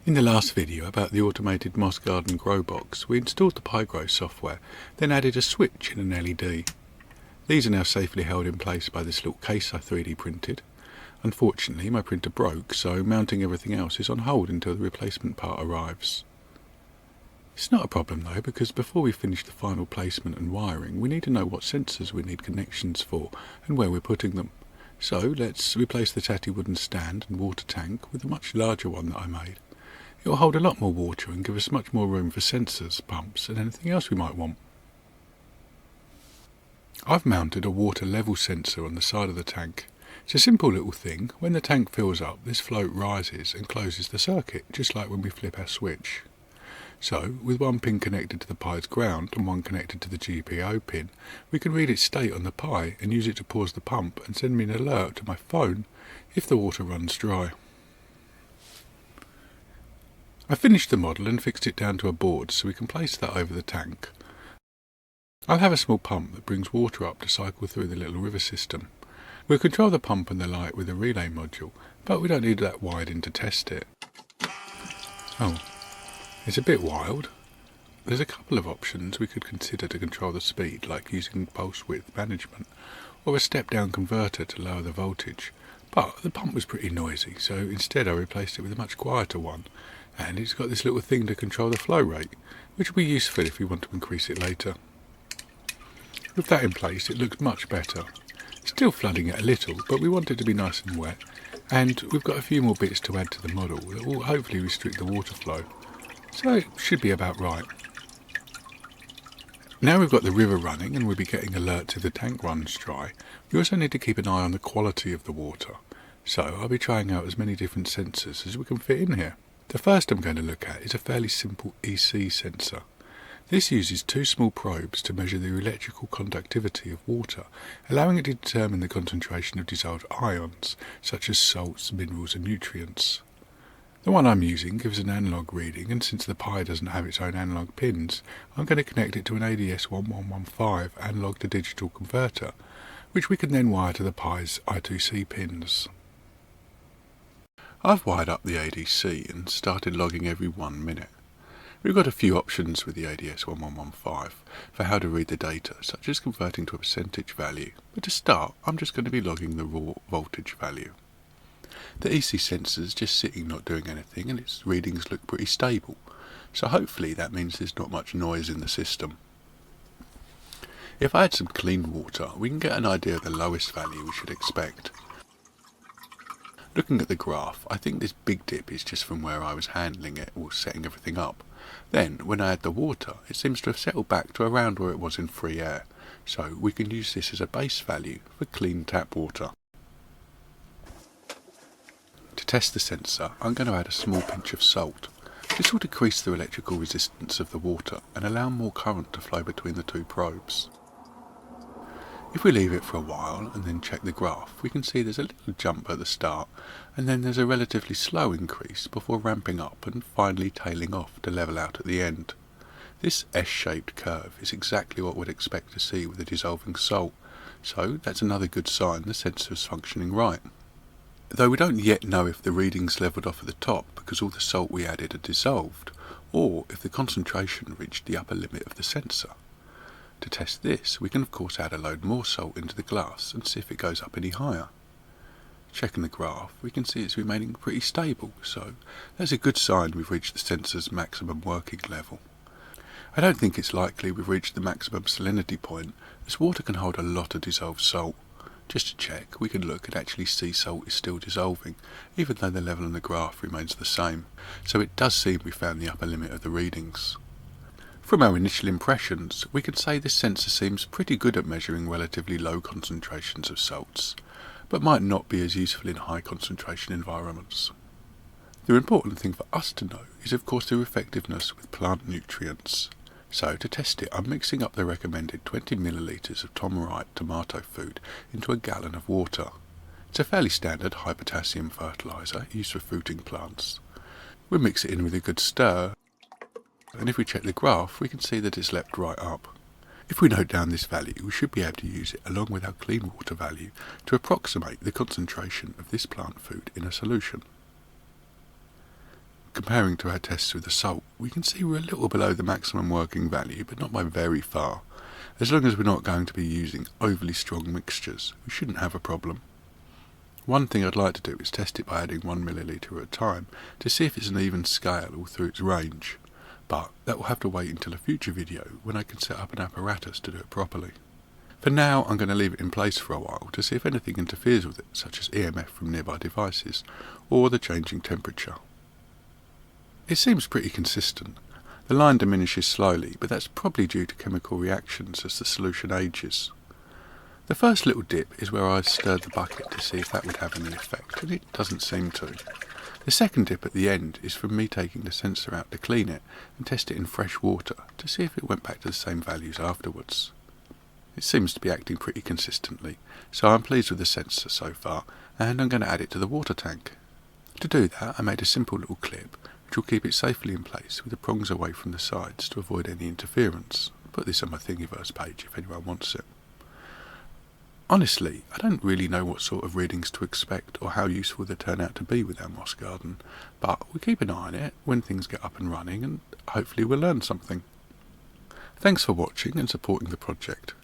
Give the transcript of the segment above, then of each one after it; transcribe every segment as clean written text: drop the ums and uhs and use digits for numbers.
In the last video about the automated moss garden grow box, we installed the PyGrow software, then added a switch and an LED. These are now safely held in place by this little case I 3D printed. Unfortunately, my printer broke, so mounting everything else is on hold until the replacement part arrives. It's not a problem though, because before we finish the final placement and wiring, we need to know what sensors we need connections for and where we're putting them. So let's replace the tatty wooden stand and water tank with a much larger one that I made. It will hold a lot more water and give us much more room for sensors, pumps and anything else we might want. I've mounted a water level sensor on the side of the tank. It's a simple little thing. When the tank fills up, this float rises and closes the circuit, just like when we flip our switch. So, with one pin connected to the Pi's ground and one connected to the GPIO pin, we can read its state on the Pi and use it to pause the pump and send me an alert to my phone if the water runs dry. I finished the model and fixed it down to a board so we can place that over the tank. I'll have a small pump that brings water up to cycle through the little river system. We'll control the pump and the light with a relay module, but we don't need that wide in to test it. Oh, it's a bit wild. There's a couple of options we could consider to control the speed, like using pulse width management, or a step-down converter to lower the voltage. But the pump was pretty noisy, so instead I replaced it with a much quieter one, and it's got this little thing to control the flow rate, which will be useful if we want to increase it later. With that in place, it looks much better. Still flooding it a little, but we want it to be nice and wet, and we've got a few more bits to add to the model that will hopefully restrict the water flow, so it should be about right. Now we've got the river running and we'll be getting alerts if the tank runs dry, we also need to keep an eye on the quality of the water, so I'll be trying out as many different sensors as we can fit in here. The first I'm going to look at is a fairly simple EC sensor. This uses two small probes to measure the electrical conductivity of water, allowing it to determine the concentration of dissolved ions, such as salts, minerals and nutrients. The one I'm using gives an analog reading, and since the Pi doesn't have its own analog pins, I'm going to connect it to an ADS 1115 analog to digital converter, which we can then wire to the Pi's I2C pins. I've wired up the ADC and started logging every 1 minute. We've got a few options with the ADS 1115 for how to read the data, such as converting to a percentage value, but to start I'm just going to be logging the raw voltage value. The EC sensor's just sitting not doing anything and its readings look pretty stable, so hopefully that means there's not much noise in the system. If I add some clean water, we can get an idea of the lowest value we should expect. Looking at the graph, I think this big dip is just from where I was handling it or setting everything up. Then, when I add the water, it seems to have settled back to around where it was in free air, so we can use this as a base value for clean tap water. To test the sensor, I'm going to add a small pinch of salt. This will decrease the electrical resistance of the water and allow more current to flow between the two probes. If we leave it for a while and then check the graph, we can see there's a little jump at the start, and then there's a relatively slow increase before ramping up and finally tailing off to level out at the end. This S-shaped curve is exactly what we'd expect to see with a dissolving salt, so that's another good sign the sensor is functioning right. Though we don't yet know if the readings levelled off at the top because all the salt we added had dissolved, or if the concentration reached the upper limit of the sensor. To test this, we can of course add a load more salt into the glass and see if it goes up any higher. Checking the graph, we can see it's remaining pretty stable, so that's a good sign we've reached the sensor's maximum working level. I don't think it's likely we've reached the maximum salinity point, as water can hold a lot of dissolved salt. Just to check, we can look and actually see salt is still dissolving, even though the level on the graph remains the same, so it does seem we found the upper limit of the readings. From our initial impressions, we can say this sensor seems pretty good at measuring relatively low concentrations of salts, but might not be as useful in high concentration environments. The important thing for us to know is of course their effectiveness with plant nutrients. So to test it, I'm mixing up the recommended 20 millilitres of Tom Wright tomato food into a gallon of water. It's a fairly standard high potassium fertiliser used for fruiting plants. We'll mix it in with a good stir, and if we check the graph we can see that it's leapt right up. If we note down this value, we should be able to use it along with our clean water value to approximate the concentration of this plant food in a solution. Comparing to our tests with the salt, we can see we're a little below the maximum working value, but not by very far. As long as we're not going to be using overly strong mixtures, we shouldn't have a problem. One thing I'd like to do is test it by adding 1 milliliter at a time to see if it's an even scale all through its range, but that will have to wait until a future video when I can set up an apparatus to do it properly. For now, I'm going to leave it in place for a while to see if anything interferes with it, such as EMF from nearby devices or the changing temperature. It seems pretty consistent. The line diminishes slowly, but that's probably due to chemical reactions as the solution ages. The first little dip is where I stirred the bucket to see if that would have any effect, and it doesn't seem to. The second dip at the end is from me taking the sensor out to clean it and test it in fresh water to see if it went back to the same values afterwards. It seems to be acting pretty consistently, so I'm pleased with the sensor so far, and I'm going to add it to the water tank. To do that, I made a simple little clip which will keep it safely in place with the prongs away from the sides to avoid any interference. I'll put this on my Thingiverse page if anyone wants it. Honestly, I don't really know what sort of readings to expect or how useful they turn out to be with our moss garden, but we keep an eye on it when things get up and running, and hopefully we'll learn something. Thanks for watching and supporting the project.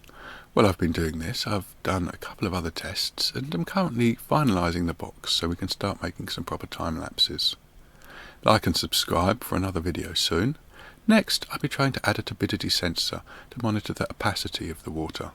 While I've been doing this, I've done a couple of other tests and I'm currently finalising the box so we can start making some proper time lapses. Like and subscribe for another video soon. Next, I'll be trying to add a turbidity sensor to monitor the opacity of the water.